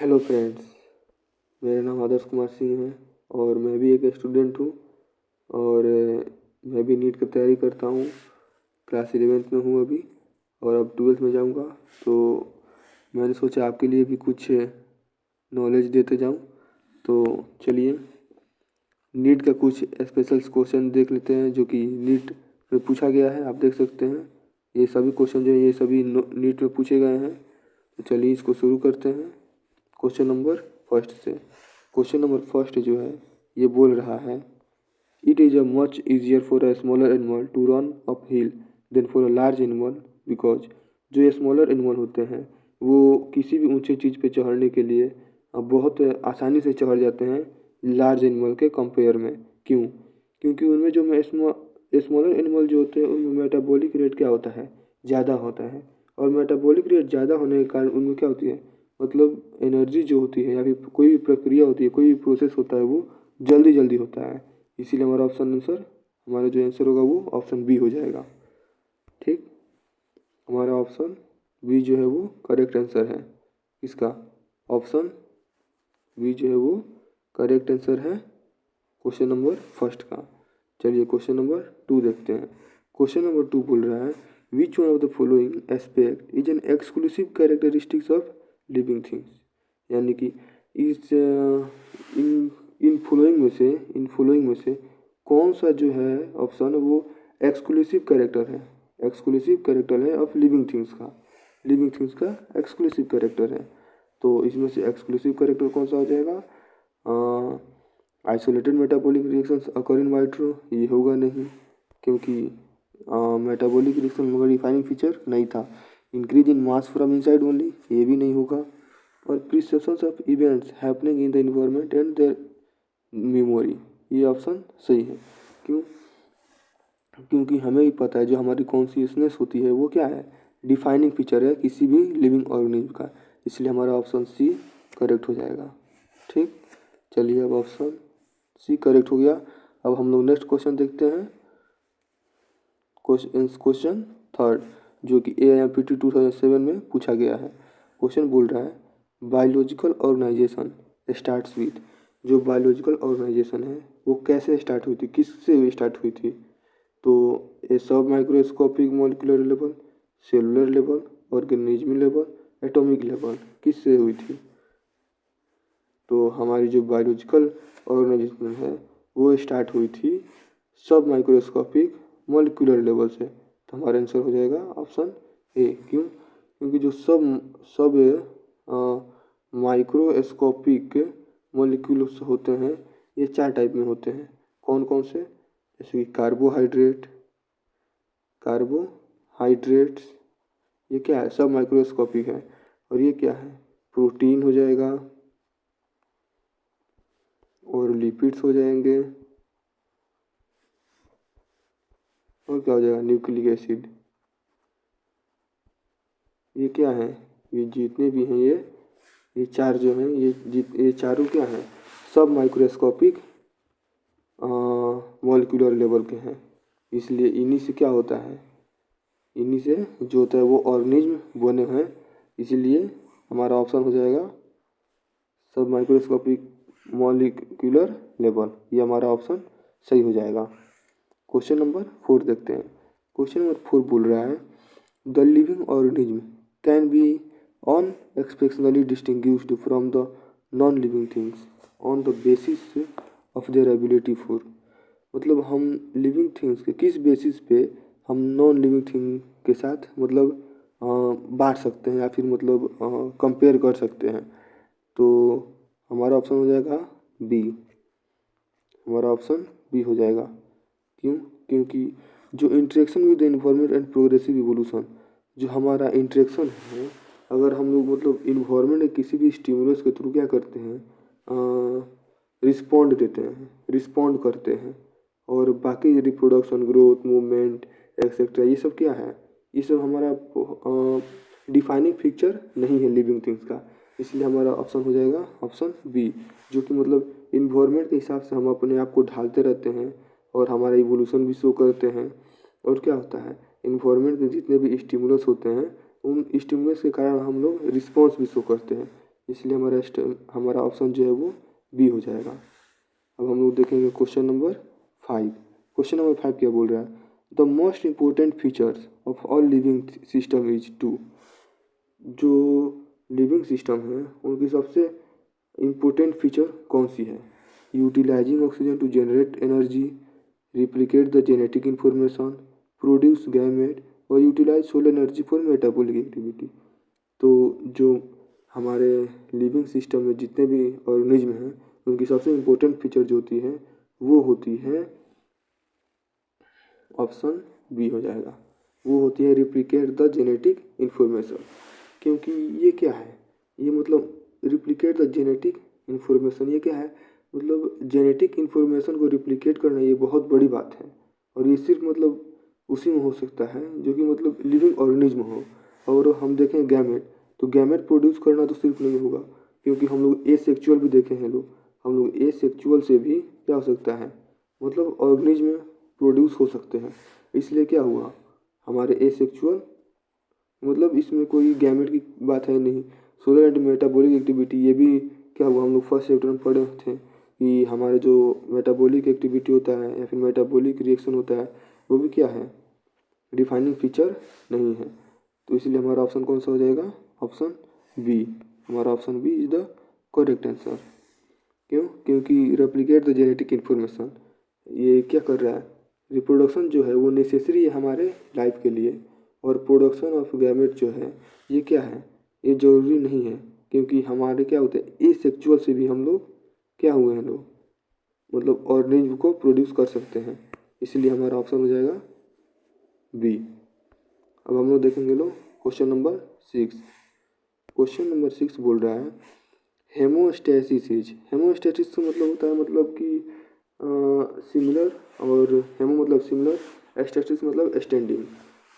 Hello friends, मेरा नाम आदर्श कुमार सिंह है और मैं भी एक स्टूडेंट हूँ। और मैं भी नीट की तैयारी करता हूँ। क्लास 11th में हूँ अभी और अब 12th में जाऊँगा। तो मैंने सोचा आपके लिए भी कुछ नॉलेज देते जाऊँ। तो चलिए नीट का कुछ स्पेशल क्वेश्चन देख लेते हैं जो कि नीट में पूछा गया है। आप देख सकते हैं ये सभी क्वेश्चन जो है ये सभी नीट में पूछे गए हैं। तो चलिए इसको शुरू करते हैं क्वेश्चन नंबर फर्स्ट से। क्वेश्चन नंबर फर्स्ट जो है ये बोल रहा है, it is a much easier for a smaller animal to run up hill than for a large animal because जो ये स्मॉलर एनिमल होते हैं वो किसी भी ऊंचे चीज़ पे चढ़ने के लिए बहुत आसानी से चढ़ जाते हैं लार्ज एनिमल के कंपेयर में। क्यों? क्योंकि उनमें जो स्मॉलर एनिमल जो होते हैं उनमें मेटाबॉलिक रेट क्या होता है, ज़्यादा होता है। और मेटाबॉलिक रेट ज़्यादा होने के कारण उनमें क्या होती है, मतलब एनर्जी जो होती है या फिर कोई भी प्रक्रिया होती है, कोई भी प्रोसेस होता है वो जल्दी जल्दी होता है। इसीलिए हमारा हमारा जो आंसर होगा वो ऑप्शन बी हो जाएगा। ठीक, हमारा ऑप्शन बी जो है वो करेक्ट आंसर है। इसका ऑप्शन बी जो है वो करेक्ट आंसर है क्वेश्चन नंबर फर्स्ट का। चलिए क्वेश्चन नंबर 2 देखते हैं। क्वेश्चन नंबर 2 बोल रहा है, which one of the following aspect is an exclusive characteristics of living things. यानी कि इस इन इन फॉलोइंग में से कौन सा जो है ऑप्शन वो एक्सक्लूसिव कैरेक्टर है, एक्सक्लूसिव कैरेक्टर है ऑफ लिविंग थिंग्स का एक्सक्लूसिव कैरेक्टर है। तो इसमें से एक्सक्लूसिव कैरेक्टर कौन सा हो जाएगा? Isolated metabolic reactions occur in vitro, ये होगा नहीं क्योंकि मेटाबॉलिक रिएक्शन में डिफाइनिंग फीचर नहीं था। Increase in mass from inside only, ये भी नहीं होगा। और perceptions of events happening in the environment and their memory, ये ऑप्शन सही है। क्यों? क्योंकि हमें भी पता है जो हमारी कॉन्शियसनेस होती है वो क्या है, डिफाइनिंग फीचर है किसी भी लिविंग ऑर्गेनिज्म का। इसलिए हमारा ऑप्शन सी करेक्ट हो जाएगा। ठीक, चलिए अब ऑप्शन सी करेक्ट हो गया। अब हम लोग नेक्स्ट क्वेश्चन देखते हैं। क्वेश्चन थर्ड जो कि AIMPT 2007 में पूछा गया है। क्वेश्चन बोल रहा है, बायोलॉजिकल ऑर्गेनाइजेशन स्टार्ट्स विथ। जो बायोलॉजिकल ऑर्गेनाइजेशन है वो कैसे स्टार्ट हुई थी, किससे स्टार्ट हुई थी? तो ए सब microscopic molecular level, cellular level, organism level, atomic level, किससे हुई थी? तो हमारी जो बायोलॉजिकल ऑर्गेनाइजेशन है वो स्टार्ट हुई थी सब माइक्रोस्कोपिक मॉलिक्यूलर लेवल से। तो हमारा आंसर हो जाएगा ऑप्शन ए। क्यों? क्योंकि जो सब सब माइक्रोस्कोपिक मॉलिक्यूल्स होते हैं ये 4 टाइप में होते हैं। कौन कौन से? जैसे कि कार्बोहाइड्रेट्स, ये क्या है, सब माइक्रोस्कोपिक है। और ये क्या है, प्रोटीन हो जाएगा और लिपिड्स हो जाएंगे। और क्या हो जाएगा, न्यूक्लिक एसिड। ये क्या है, ये जितने भी हैं ये 4 जो हैं ये चारों क्या हैं, सब माइक्रोस्कोपिक मॉलिक्यूलर लेवल के हैं। इसलिए इन्हीं से क्या होता है, इन्हीं से जो होता है वो ऑर्गेनिज्म बने हैं। इसीलिए हमारा ऑप्शन हो जाएगा सब माइक्रोस्कोपिक मॉलिक्यूलर लेवल, ये हमारा ऑप्शन सही हो जाएगा। क्वेश्चन नंबर 4 देखते हैं। क्वेश्चन नंबर 4 बोल रहा है, the living organism can be unexpectedly distinguished from the non-living things on the basis of their ability for। मतलब हम लिविंग थिंग्स के किस बेसिस पे हम नॉन लिविंग थिंग के साथ मतलब बांट सकते हैं या फिर मतलब कंपेयर कर सकते हैं। तो हमारा ऑप्शन हो जाएगा बी, हमारा ऑप्शन बी हो जाएगा। क्यों? क्योंकि जो interaction with the environment and progressive evolution, जो हमारा इंटरेक्शन है, अगर हम लोग मतलब इन्वायरमेंट के किसी भी स्टिमुलस के थ्रू क्या करते हैं, रिस्पॉन्ड देते हैं, रिस्पॉन्ड करते हैं। और बाकी रिप्रोडक्शन, ग्रोथ, मूवमेंट एक्सेट्रा, ये सब क्या है, ये सब हमारा डिफाइनिंग फीचर नहीं है लिविंग थिंग्स का। इसलिए हमारा ऑप्शन हो जाएगा ऑप्शन बी, जो कि मतलब इन्वायरमेंट के हिसाब से हम अपने आप को ढालते रहते हैं और हमारा इवोल्यूशन भी शो करते हैं। और क्या होता है, इन्वायरमेंट के जितने भी स्टिमुलस होते हैं उन स्टिमुलस के कारण हम लोग रिस्पॉन्स भी शो करते हैं। इसलिए हमारा ऑप्शन जो है वो बी हो जाएगा। अब हम लोग देखेंगे क्वेश्चन नंबर 5। क्वेश्चन नंबर 5 क्या बोल रहा है? The most important features of all living system is to. जो लिविंग सिस्टम है उनकी सबसे इम्पोर्टेंट फीचर कौन सी है? Utilizing oxygen to generate energy, replicate the genetic information, produce gamete और utilize solar energy for metabolic activity. तो जो हमारे लिविंग सिस्टम में जितने भी ऑर्गेनिज्म हैं उनकी सबसे इम्पोर्टेंट फीचर जो होती है वो होती है ऑप्शन बी हो जाएगा, वो होती है रिप्लिकेट द जेनेटिक इंफॉर्मेशन। क्योंकि ये क्या है? ये मतलब रिप्लिकेट द जेनेटिक इंफॉर्मेशन ये क्या है? मतलब जेनेटिक इंफॉर्मेशन को रिप्लिकेट करना ये बहुत बड़ी बात है। और ये सिर्फ मतलब उसी में हो सकता है जो कि मतलब लिविंग ऑर्गेनिज्म हो। और हम देखें गैमेट, तो गैमेट प्रोड्यूस करना तो सिर्फ नहीं होगा, क्योंकि हम लोग एसेक्सुअल भी देखे हैं लोग। हम लोग एसेक्सुअल से भी क्या हो सकता है, मतलब ऑर्गेनिज्म प्रोड्यूस हो सकते हैं। इसलिए क्या हुआ, हमारे एसेक्सुअल मतलब इसमें कोई गैमेट की बात है नहीं। सोलर एंड मेटाबॉलिक एक्टिविटी ये भी क्या हुआ, हम लोग फर्स्ट चैप्टर में पढ़े थे कि हमारे जो मेटाबॉलिक एक्टिविटी होता है या फिर मेटाबॉलिक रिएक्शन होता है वो भी क्या है, डिफाइनिंग फीचर नहीं है। तो इसलिए हमारा ऑप्शन कौन सा हो जाएगा? Option B. हमारा option B is the correct answer. क्यों? क्योंकि रेप्लिकेट द जेनेटिक इन्फॉर्मेशन ये क्या कर रहा है, रिप्रोडक्शन जो है वो नेसेसरी है हमारे लाइफ के लिए। और प्रोडक्शन ऑफ गैमेट जो है ये क्या है, ये ज़रूरी नहीं है। क्योंकि हमारे क्या होते हैं, एसेक्सुअल से भी हम लोग क्या हुए हैं लोग, मतलब ऑर्गेनिज्म को प्रोड्यूस कर सकते हैं। इसलिए हमारा ऑप्शन हो जाएगा बी। अब हम लोग देखेंगे लोग क्वेश्चन नंबर 6। क्वेश्चन नंबर 6 बोल रहा है हेमोस्टेसिस इज। हेमोस्टेसिस तो मतलब होता है मतलब कि सिमिलर, और हेमो मतलब सिमिलर, स्टेसिस मतलब स्टैंडिंग।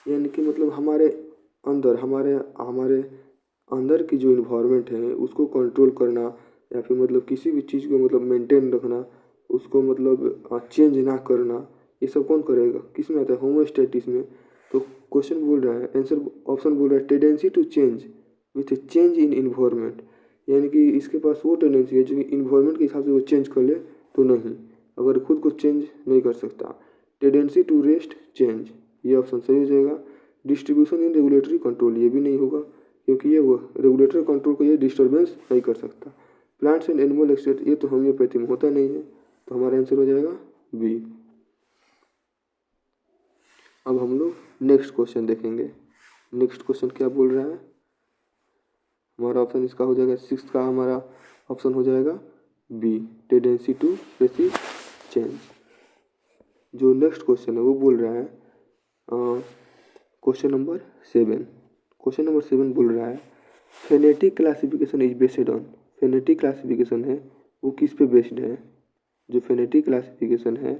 यानी कि मतलब हमारे अंदर की जो इन्वायरमेंट है उसको कंट्रोल करना, या फिर मतलब किसी भी चीज़ को मतलब मेंटेन रखना, उसको मतलब चेंज ना करना, ये सब कौन करेगा, किस में आता है? होमोस्टेटिस में। तो क्वेश्चन बोल रहा है, आंसर ऑप्शन बोल रहा है tendency to change with change in environment. यानी कि इसके पास वो टेंडेंसी है जो कि इन्वायरमेंट के हिसाब से वो चेंज कर ले तो नहीं, अगर खुद को चेंज नहीं कर सकता। टेंडेंसी टू रेस्ट चेंज, ये ऑप्शन सही हो जाएगा। डिस्ट्रीब्यूशन इन रेगुलेटरी कंट्रोल ये भी नहीं होगा, क्योंकि ये वो रेगुलेटरी कंट्रोल को ये डिस्टर्बेंस नहीं कर सकता। प्लांट्स एंड एनिमल एक्सट्रैक्ट ये तो होम्योपैथी में होता नहीं है, तो हमारा आंसर हो जाएगा बी। अब हम लोग नेक्स्ट क्वेश्चन देखेंगे। नेक्स्ट क्वेश्चन क्या बोल रहा है? हमारा ऑप्शन इसका हो जाएगा 6 का, हमारा ऑप्शन हो जाएगा B, tendency to resist change. जो नेक्स्ट क्वेश्चन है वो बोल रहा है क्वेश्चन नंबर 7। क्वेश्चन नंबर 7 बोल रहा है phonetic classification is based on. Phonetic classification है वो किस पे बेस्ड है? जो फेनेटिक क्लासिफिकेशन है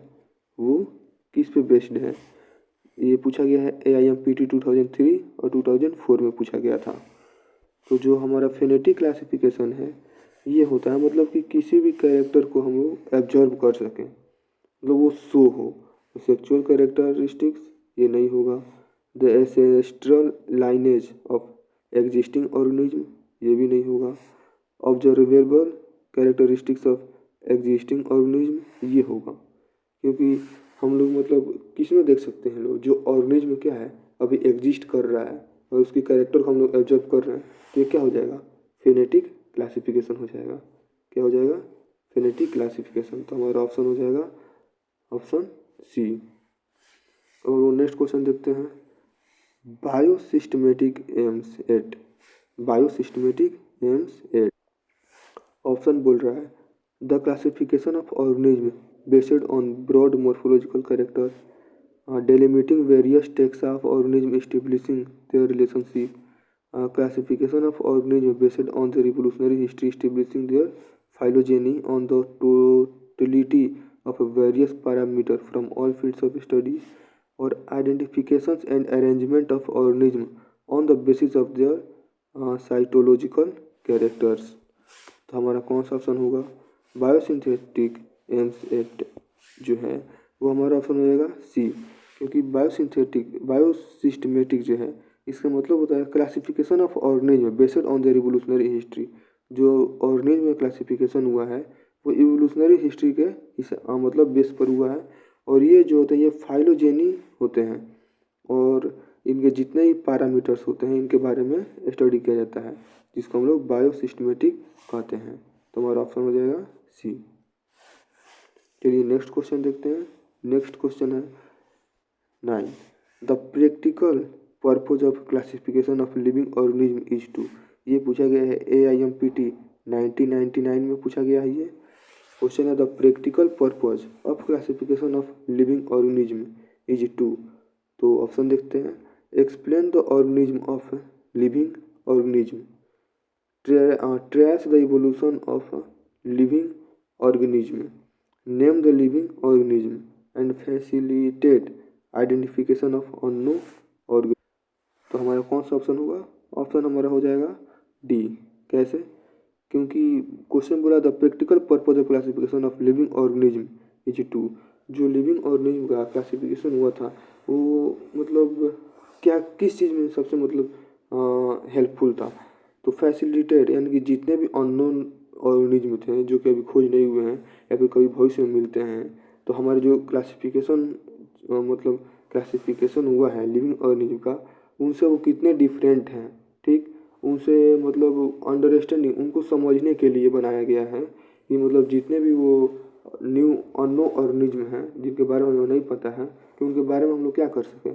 वो किस पे बेस्ड है? ये पूछा गया है AIMPT 2003 और 2004 में पूछा गया था। तो जो हमारा फेनेटिक क्लासिफिकेशन है ये होता है मतलब कि किसी भी कैरेक्टर को हम लोग एब्जॉर्ब कर सकें, मतलब वो शो हो। सेक्सुअल कैरेक्टरिस्टिक्स ये नहीं होगा। The ancestral lineage of existing organism ये भी नहीं होगा। Observable characteristics of existing organism ये होगा। क्योंकि हम लोग मतलब किस में देख सकते हैं लोग, जो ऑर्गेनिज्म क्या है अभी एग्जिस्ट कर रहा है और उसकी कैरेक्टर को हम लोग ऑब्जर्व कर रहे हैं, तो ये क्या हो जाएगा? फेनेटिक क्लासिफिकेशन हो जाएगा। क्या हो जाएगा? Phonetic classification. तो हमारा ऑप्शन हो जाएगा ऑप्शन सी। और वो नेक्स्ट क्वेश्चन देखते हैं biosystematic aims at. Biosystematic aims at option बोल रहा है the classification of organism based on broad morphological character delimiting various types of organism establishing their relationship, classification of organism based on the evolutionary history establishing their phylogeny on the totality of various parameters from all fields of studies, or identifications and arrangement of organism on the basis of their cytological characters। तो हमारा कौन सा option होगा? Biosynthetic aims at जो है वो हमारा option हो जाएगा सी। क्योंकि बायोसिस्टमेटिक जो है इसका मतलब होता है classification of organism based on the revolutionary history. जो ऑर्गेनिज्म में क्लासिफिकेशन हुआ है वो इवोल्यूशनरी हिस्ट्री के इस मतलब बेस पर हुआ है। और ये जो होते हैं ये फाइलोजेनी होते हैं और इनके जितने भी पैरामीटर्स होते हैं इनके बारे में स्टडी किया जाता है, जिसको हम लोग बायोसिस्टमेटिक कहते हैं। तो हमारा ऑप्शन हो जाएगा सी। चलिए नेक्स्ट क्वेश्चन देखते हैं। नेक्स्ट क्वेश्चन है 9, the practical purpose of classification of living organism is to. ये पूछा गया है AIMPT 1999 में पूछा गया है। ये क्वेश्चन है the practical purpose of classification of living organism is to. तो ऑप्शन देखते हैं। Explain the organism of living organism, trace the evolution of living organism, name the living organism and facilitate identification of unknown organism. तो हमारा कौन सा option होगा? Option हमारा हो जाएगा डी। कैसे? क्योंकि क्वेश्चन बोला the practical purpose of classification of living organism is to. जो लिविंग ऑर्गेनिज्म का क्लासिफिकेशन हुआ था वो मतलब क्या किस चीज़ में सबसे मतलब हेल्पफुल था? तो फैसिलिटेट यानी कि जितने भी अननोन ऑर्गेनिज्म थे जो कि अभी खोज नहीं हुए हैं या फिर कभी भविष्य में मिलते हैं, तो हमारे जो क्लासिफिकेशन मतलब क्लासिफिकेशन हुआ है लिविंग ऑर्गेनिज्म का, उनसे वो कितने डिफरेंट हैं, ठीक, उनसे मतलब अंडरस्टैंडिंग उनको समझने के लिए बनाया गया है कि मतलब जितने भी वो न्यू अननोन ऑर्गेनिज्म हैं जिनके बारे में हमें नहीं पता है कि उनके बारे में हम लोग क्या कर सकें,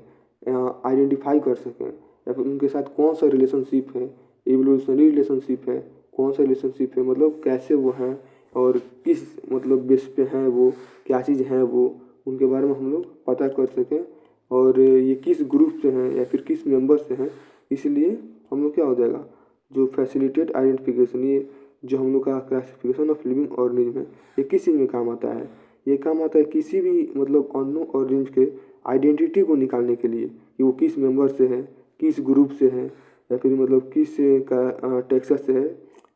आइडेंटिफाई कर सकें, या फिर उनके साथ कौन सा रिलेशनशिप है, एवोल्यूशनरी रिलेशनशिप है, कौन सा रिलेशनशिप है, मतलब कैसे वो हैं और किस मतलब बेस पे हैं, वो क्या चीज़ हैं, वो उनके बारे में हम लोग पता कर सकें और ये किस ग्रुप से हैं या फिर किस मेंबर से हैं। इसलिए हम लोग क्या हो जाएगा जो फैसिलिटेट आइडेंटिफिकेशन, ये जो हम लोग का क्लासिफिकेशन ऑफ लिविंग ऑर्गेनिज्म है, ये किस चीज़ में काम आता है? ये काम आता है किसी भी मतलब अननोन ऑर्गेनिज्म के आइडेंटिटी को निकालने के लिए कि वो किस मेंबर से है, किस ग्रुप से है, या फिर मतलब किस का टेक्सस से है,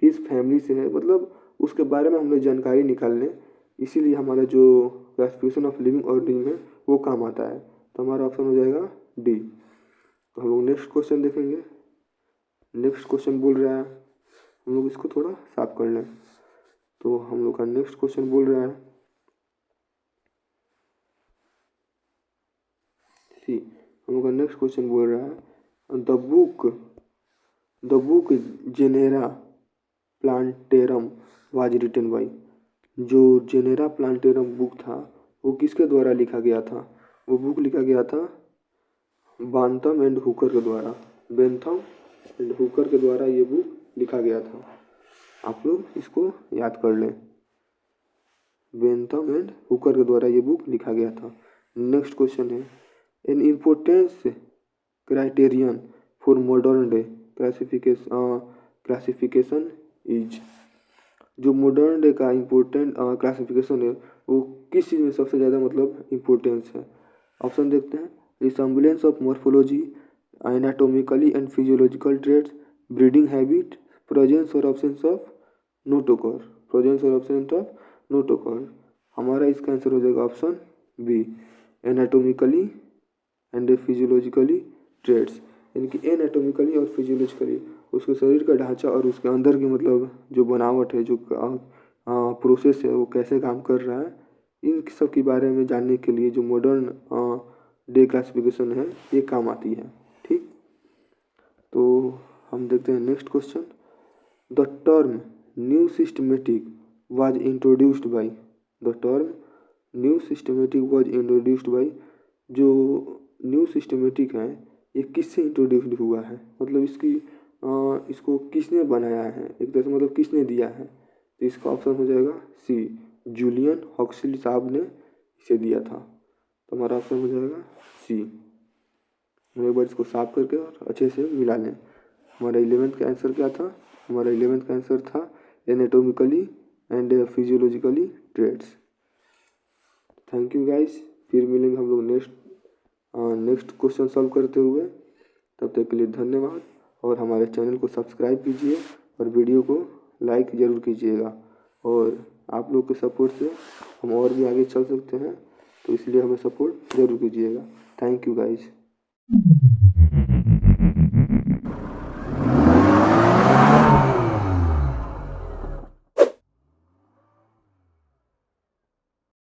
किस फैमिली से है, मतलब उसके बारे में हम लोग जानकारी निकाल लें। इसीलिए हमारा जो क्लासिफिकेशन ऑफ लिविंग ऑर्गेनिज्म है वो काम आता है। तो हमारा ऑप्शन हो जाएगा डी। तो हम लोग नेक्स्ट क्वेश्चन देखेंगे। नेक्स्ट क्वेश्चन बोल रहा है, हम लोग इसको थोड़ा साफ कर लें। तो हम लोग का नेक्स्ट क्वेश्चन बोल रहा है सी। हम लोग का नेक्स्ट क्वेश्चन बोल रहा है the book genera plantarum was written by. जो जेनेरा प्लांटेरम बुक था वो किसके द्वारा लिखा गया था? वो बुक लिखा गया था बांथम एंड हुकर के द्वारा। बेंथम एंड हुकर के द्वारा ये बुक लिखा गया था। आप लोग इसको याद कर लें, बेंथम एंड हुकर के द्वारा ये बुक लिखा गया था। नेक्स्ट क्वेश्चन है N importance criterion for modern day classification is. जो मॉडर्न डे का इम्पोर्टेंट क्लासिफिकेशन है वो किस चीज़ में सबसे ज़्यादा मतलब इम्पोर्टेंस है? ऑप्शन देखते हैं। Resemblance of morphology, anatomically and physiological traits, breeding habit, presence और एब्सेंस ऑफ नोटोकॉर, प्रेजेंस और एब्सेंस ऑफ नोटोकॉर। हमारा इसका आंसर हो जाएगा option B, anatomically and physiologically traits. यानी कि एनाटोमिकली और फिजियोलॉजिकली उसके शरीर का ढांचा और उसके अंदर की मतलब जो बनावट है, जो प्रोसेस है, वो कैसे काम कर रहा है, इन सब के बारे में जानने के लिए जो मॉडर्न डे क्लासिफिकेशन है ये काम आती है। ठीक, तो हम देखते हैं next question. The term new systematic was introduced by. The term new systematic was introduced by. जो न्यू सिस्टमेटिक है ये किससे इंट्रोड्यूस्ड हुआ है, मतलब इसको किसने बनाया है, एक तरह से मतलब किसने दिया है? तो इसका ऑप्शन हो जाएगा सी, जूलियन हॉक्सली साहब ने इसे दिया था। तो हमारा ऑप्शन हो जाएगा सी। हम एक बार इसको साफ करके और अच्छे से मिला लें। हमारा 11th का आंसर क्या था? हमारा 11th का आंसर था anatomically and physiologically traits. Thank you guys, फिर मिलेंगे हम लोग नेक्स्ट क्वेश्चन सॉल्व करते हुए। तब तक के लिए धन्यवाद और हमारे चैनल को सब्सक्राइब कीजिए और वीडियो को लाइक ज़रूर कीजिएगा। और आप लोग के सपोर्ट से हम और भी आगे चल सकते हैं, तो इसलिए हमें सपोर्ट ज़रूर कीजिएगा। Thank you guys.